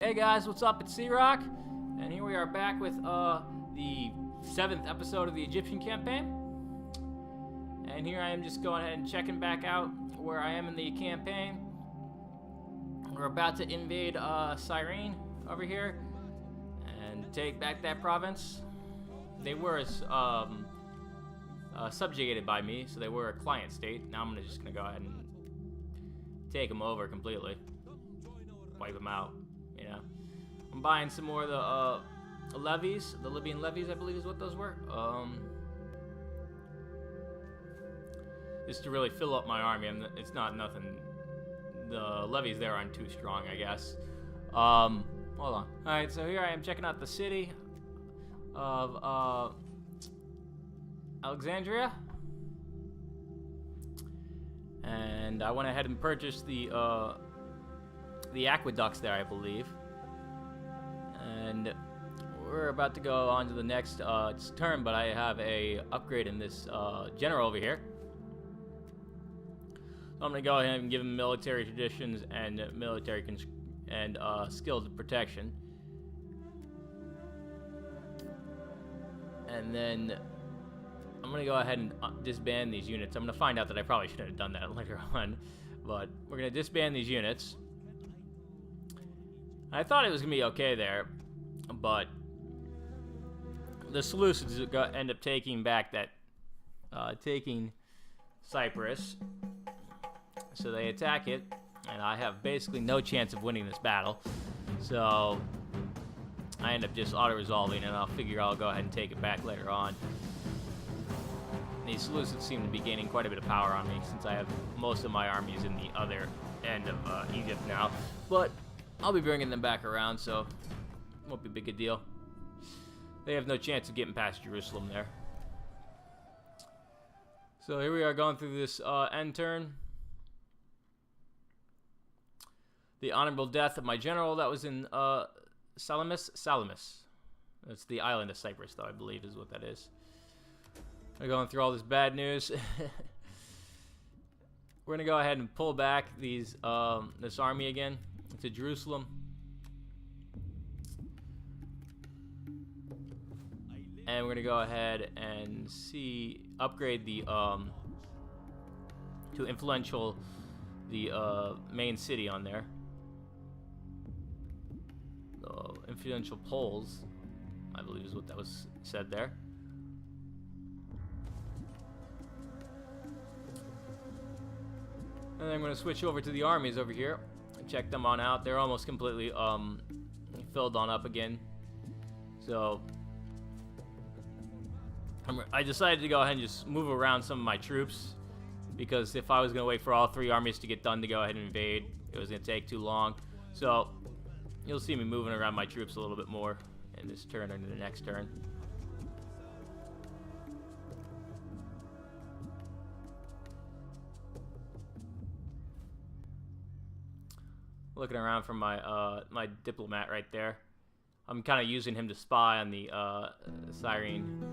Hey guys, what's up? It's C-Rock, and here we are back with the 7th episode of the Egyptian Campaign. And here I am just going ahead and checking back out where I am in the campaign. We're about to invade Cyrene over here and take back that province. They were subjugated by me, so they were a client state. Now I'm just gonna go ahead and take them over completely, wipe them out. You know, I'm buying some more of the levies, the Libyan levies, I believe is what those were. Just to really fill up my army. It's not nothing. The levies there aren't too strong, I guess. Hold on. All right, so here I am checking out the city of Alexandria, and I went ahead and purchased the aqueducts there, I believe. And we're about to go on to the next turn, but I have a upgrade in this general over here. So I'm gonna go ahead and give him military traditions and military skilled protection. And then I'm gonna go ahead and disband these units. I'm gonna find out that I probably shouldn't have done that later on, but we're gonna disband these units. I thought it was gonna be okay there, but the Seleucids end up taking back that, taking Cyprus. So they attack it, and I have basically no chance of winning this battle. So I end up just auto-resolving, and I'll figure I'll go ahead and take it back later on. These Seleucids seem to be gaining quite a bit of power on me, since I have most of my armies in the other end of Egypt now. But I'll be bringing them back around, so it won't be a big deal. They have no chance of getting past Jerusalem there. So here we are going through this end turn. The honorable death of my general that was in Salamis. That's the island of Cyprus, though, I believe is what that is. We're going through all this bad news. We're going to go ahead and pull back this army again to Jerusalem. And we're going to go ahead and upgrade the to influential the main city on there. The influential polls, I believe is what that was said there. And then I'm going to switch over to the armies over here and check them on out. They're almost completely filled on up again. So I decided to go ahead and just move around some of my troops, because if I was going to wait for all three armies to get done to go ahead and invade, it was going to take too long. So you'll see me moving around my troops a little bit more in this turn and in the next turn. Looking around for my my diplomat right there. I'm kind of using him to spy on the Cyrene.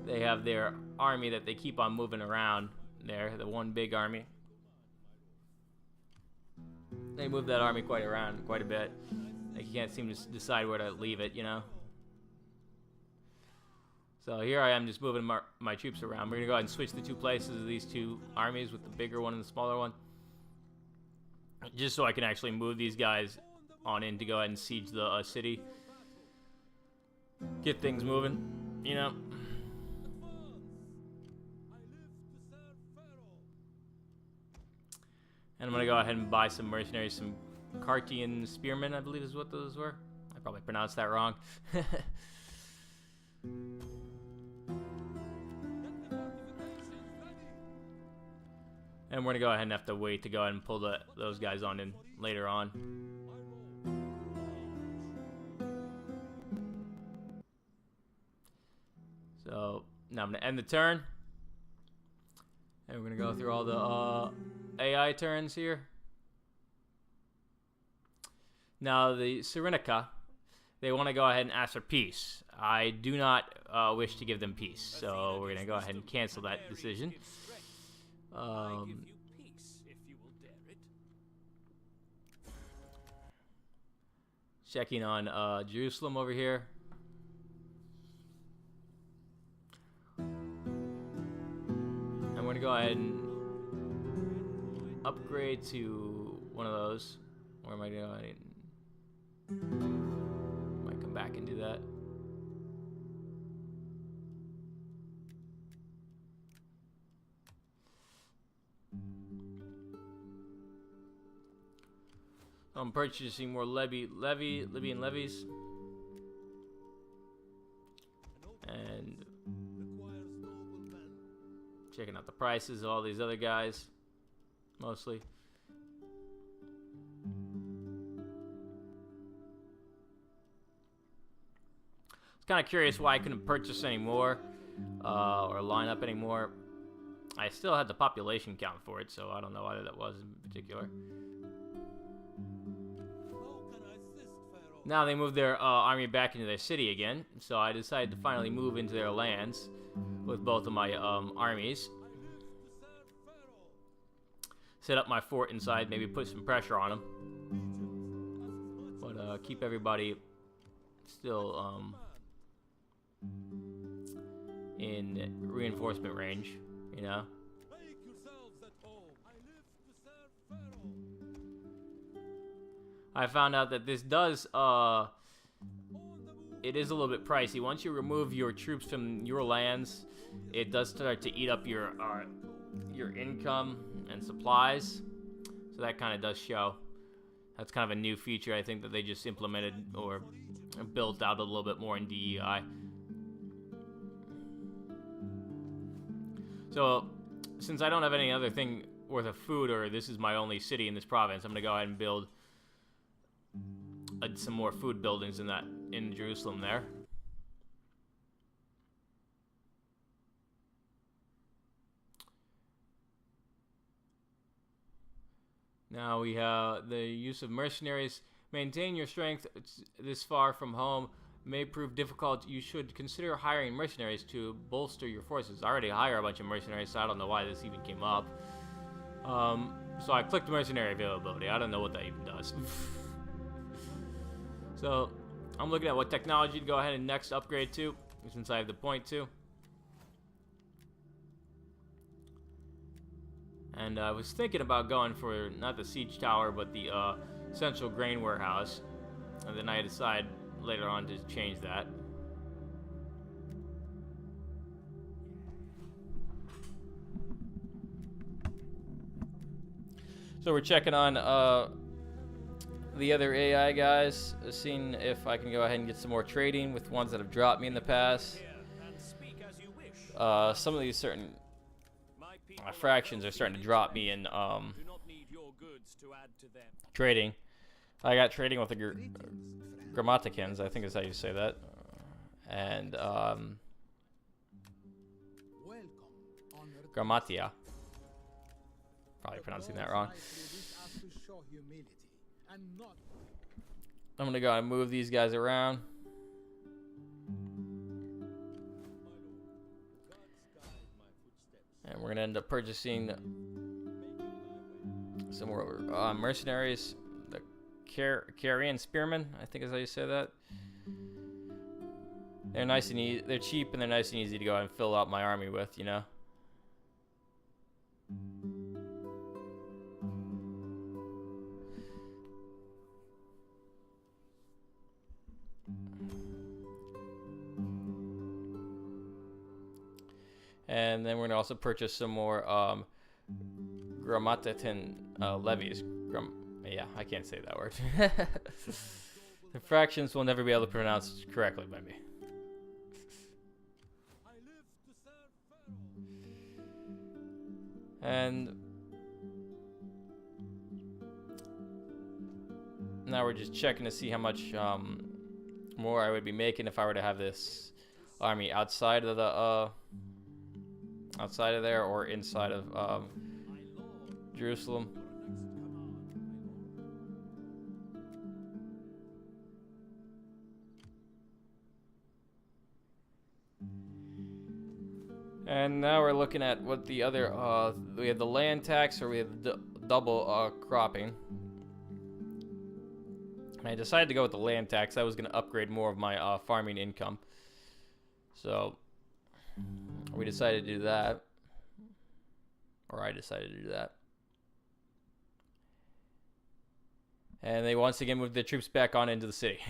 They have their army that they keep on moving around there, the one big army. They move that army quite a bit. Like, you can't seem to decide where to leave it, you know. So here I am just moving my troops around. We're gonna go ahead and switch the two places of these two armies, with the bigger one and the smaller one, just so I can actually move these guys on in to go ahead and siege the city. Get things moving, you know. And I'm going to go ahead and buy some mercenaries, some Cartian spearmen, I believe is what those were. I probably pronounced that wrong. And we're going to go ahead and have to wait to go ahead and pull those guys on in later on. So now I'm going to end the turn. And we're going to go through all the AI turns here. Now the Cyrenaica, they want to go ahead and ask for peace. I do not wish to give them peace, so we're going to go ahead and cancel that decision. Checking on Jerusalem over here. I'm going to go ahead and upgrade to one of those. Where am I going? Might come back and do that. I'm purchasing more Libyan levies. And checking out the prices of all these other guys, mostly. I was kind of curious why I couldn't purchase any more or line up any more. I still had the population count for it, so I don't know why that was in particular. Now they moved their army back into their city again, so I decided to finally move into their lands with both of my armies. Set up my fort inside, maybe put some pressure on them. But keep everybody still in reinforcement range, you know? I found out that this does, it is a little bit pricey. Once you remove your troops from your lands, it does start to eat up your income and supplies. So that kind of does show. That's kind of a new feature I think that they just implemented or built out a little bit more in DEI. So, since I don't have any other thing worth of food, or this is my only city in this province, I'm going to go ahead and build some more food buildings in Jerusalem there. Now we have the use of mercenaries. Maintain your strength this far from home may prove difficult. You should consider hiring mercenaries to bolster your forces. I already hire a bunch of mercenaries, so I don't know why this even came up. So I clicked mercenary availability. I don't know what that even does. So I'm looking at what technology to go ahead and next upgrade to, since I have the point to. And I was thinking about going for not the siege tower, but the central grain warehouse. And then I decide later on to change that. So we're checking on the other AI guys, seeing if I can go ahead and get some more trading with ones that have dropped me in the past. Some of these certain fractions are starting to drop me in trading. I got trading with the Grammaticans, I think is how you say that. And Grammatia. Probably pronouncing that wrong. I'm gonna go and move these guys around. And we're gonna end up purchasing some more mercenaries. The Carian Spearmen, I think is how you say that. They're nice and easy. They're cheap and they're nice and easy to go and fill out my army with, you know. And then we're going to also purchase some more Grammatitan levies. Yeah, I can't say that word. The fractions will never be able to pronounce correctly by me. And now we're just checking to see how much more I would be making if I were to have this army outside of the outside of there or inside of Jerusalem. And now we're looking at what the other we have the land tax, or we have the double cropping. I decided to go with the land tax. I was going to upgrade more of my farming income. So we decided to do that. Or I decided to do that. And they once again moved their troops back on into the city.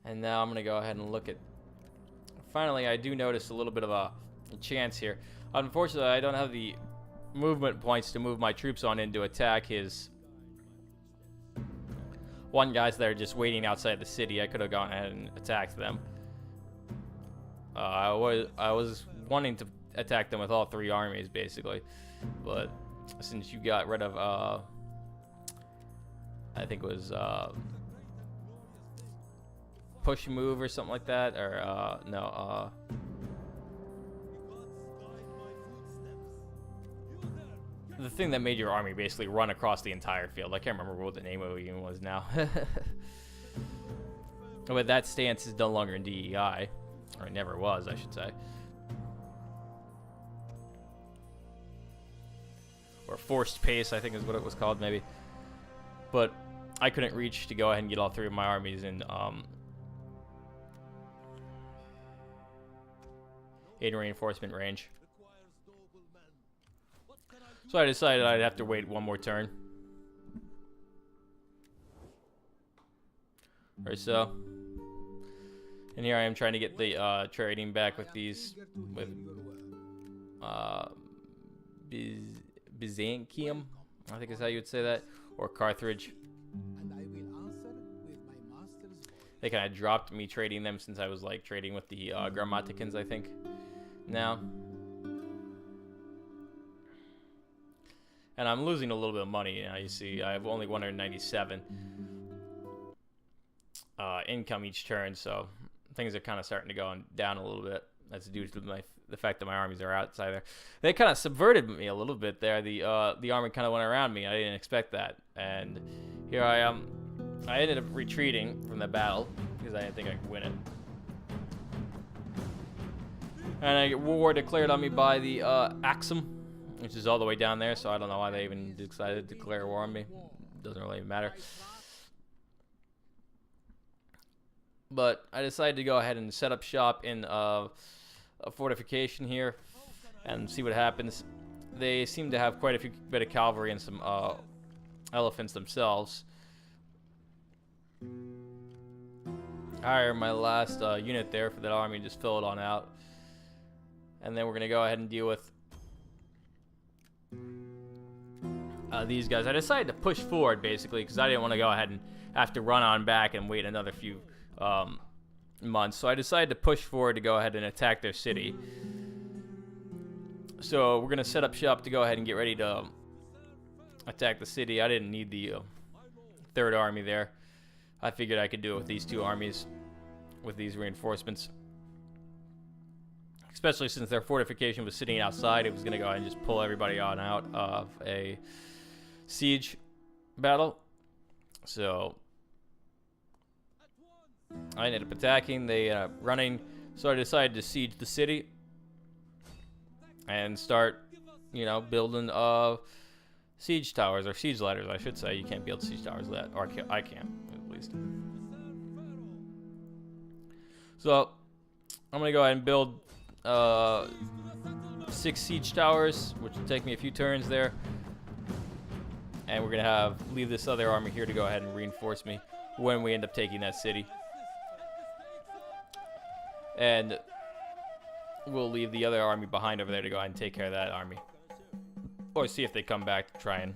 And now I'm going to go ahead and look at... Finally, I do notice a little bit of a chance here. Unfortunately, I don't have the movement points to move my troops on in to attack his... One guy's there just waiting outside the city. I could have gone ahead and attacked them. I was wanting to attack them with all 3 armies, basically. But since you got rid of... I think it was... push move or something like that, or no, the thing that made your army basically run across the entire field. I can't remember what the name of it even was now. But that stance is no longer in DEI, or it never was, I should say. Or forced pace, I think is what it was called, maybe. But I couldn't reach to go ahead and get all 3 of my armies in reinforcement range. So I decided I'd have to wait one more turn. Or so. And here I am trying to get the trading back with these, with Byzantium, I think is how you would say that, or Carthage. They kind of dropped me trading them since I was like trading with the Grammaticans, I think. Now, and I'm losing a little bit of money. You see, I have only 197 income each turn, so things are kind of starting to go down a little bit. That's due to the fact that my armies are outside there. They kind of subverted me a little bit there. The army kind of went around me. I didn't expect that, and here I am. I ended up retreating from the battle because I didn't think I could win it. And I get war declared on me by the Axum, which is all the way down there, so I don't know why they even decided to declare war on me. Doesn't really matter. But I decided to go ahead and set up shop in a fortification here and see what happens. They seem to have quite a bit of cavalry and some elephants themselves. Hire my last unit there for that army, just fill it on out. And then we're going to go ahead and deal with these guys. I decided to push forward, basically, because I didn't want to go ahead and have to run on back and wait another few months. So I decided to push forward to go ahead and attack their city. So we're going to set up shop to go ahead and get ready to attack the city. I didn't need the 3rd army there. I figured I could do it with these 2 armies, with these reinforcements. Especially since their fortification was sitting outside, it was going to go ahead and just pull everybody on out of a siege battle. So I ended up attacking. They running, so I decided to siege the city and start, building siege towers, or siege ladders, I should say. You can't build siege towers that, or I can't, at least. So I'm gonna go ahead and build 6 siege towers, which will take me a few turns there, and we're gonna leave this other army here to go ahead and reinforce me when we end up taking that city. And we'll leave the other army behind over there to go ahead and take care of that army, or see if they come back to try and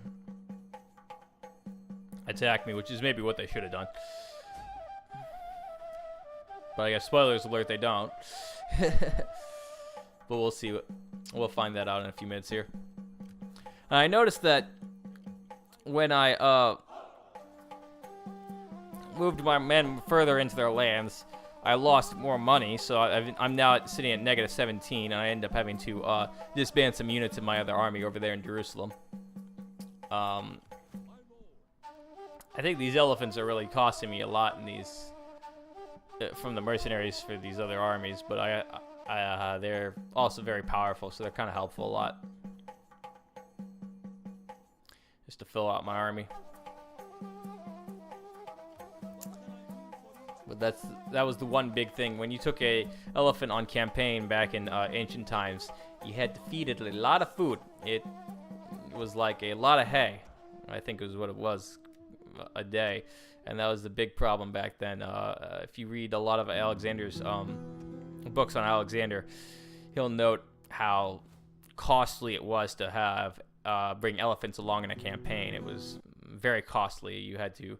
attack me, which is maybe what they should have done. But I guess, spoilers alert, they don't. But we'll see. We'll find that out in a few minutes here. And I noticed that when I moved my men further into their lands, I lost more money, so I'm now sitting at -17, and I end up having to disband some units of my other army over there in Jerusalem. I think these elephants are really costing me a lot in these from the mercenaries for these other armies, but I they're also very powerful, so they're kind of helpful a lot. Just to fill out my army. But that was the one big thing. When you took a elephant on campaign back in ancient times, you had to feed it a lot of food. It was like a lot of hay. I think it was what it was a day. And that was the big problem back then. If you read a lot of Alexander's books on Alexander, he'll note how costly it was to have bring elephants along in a campaign. It was very costly. You had to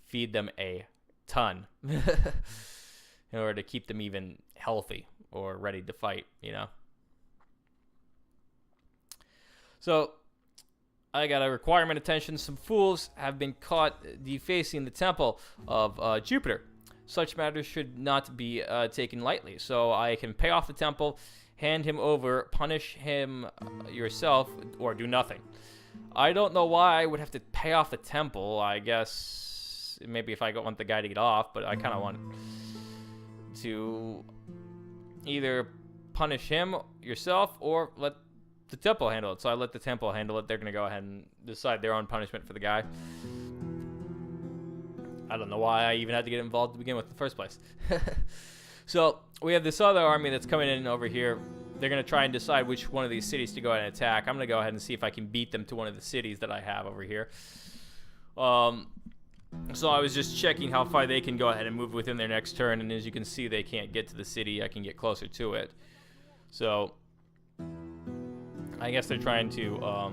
feed them a ton in order to keep them even healthy or ready to fight, you know. So I got a requirement attention. Some fools have been caught defacing the temple of Jupiter. Such matters should not be taken lightly. So I can pay off the temple, hand him over, punish him yourself, or do nothing. I don't know why I would have to pay off the temple. I guess maybe if I want the guy to get off, but I kind of want to either punish him yourself or let the temple handle it. So I let the temple handle it. They're going to go ahead and decide their own punishment for the guy. I don't know why I even had to get involved to begin with in the first place. So we have this other army that's coming in over here. They're going to try and decide which one of these cities to go ahead and attack. I'm going to go ahead and see if I can beat them to one of the cities that I have over here. So I was just checking how far they can go ahead and move within their next turn, and as you can see, they can't get to the city. I can get closer to it. So I guess they're trying to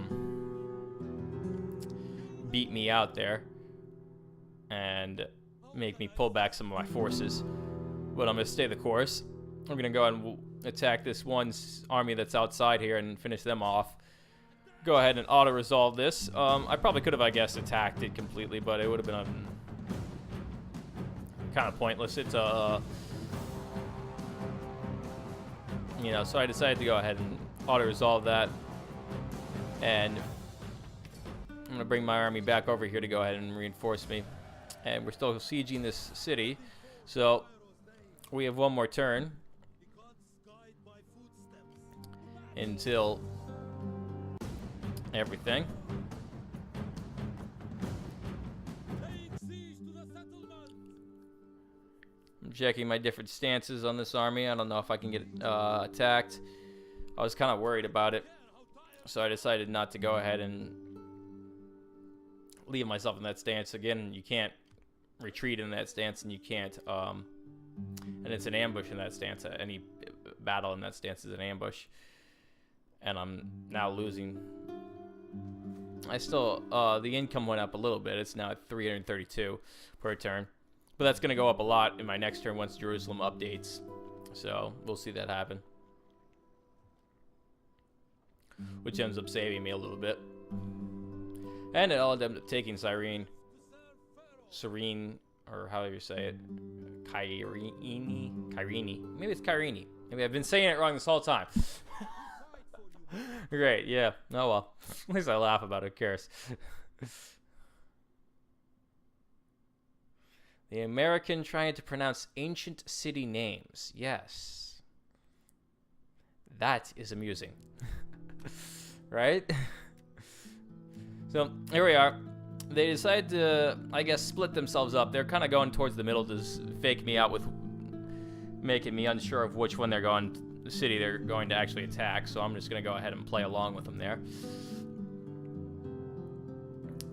beat me out there and make me pull back some of my forces. But I'm going to stay the course. I'm going to go ahead and attack this one army that's outside here and finish them off. Go ahead and auto-resolve this. I probably could have, I guess, attacked it completely, but it would have been kind of pointless. It's you know, so I decided to go ahead and auto-resolve that. And I'm going to bring my army back over here to go ahead and reinforce me. And we're still sieging this city. So we have one more turn until everything. I'm checking my different stances on this army. I don't know if I can get attacked. I was kind of worried about it, so I decided not to go ahead and leave myself in that stance. Again, you can't retreat in that stance, and you can't and it's an ambush in that stance. Any battle in that stance is an ambush, and I'm now losing. I still, the income went up a little bit. It's now at 332 per turn. But that's going to go up a lot in my next turn once Jerusalem updates. So we'll see that happen. Which ends up saving me a little bit. And it all ended up taking Serene, or however you say it. Kyrene. Maybe it's Kyrene. Maybe I've been saying it wrong this whole time. Great, yeah. Oh well. At least I laugh about it. Who cares? The American trying to pronounce ancient city names. Yes. That is amusing. Right? So, here we are. They decide to, I guess, split themselves up. They're kind of going towards the middle to fake me out with making me unsure of which one they're going to. The city they're going to actually attack, so I'm just going to go ahead and play along with them there.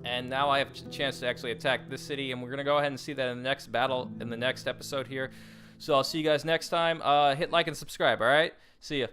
And now I have a chance to actually attack this city, and we're going to go ahead and see that in the next battle, in the next episode here. So I'll see you guys next time. Hit like and subscribe, all right? See ya.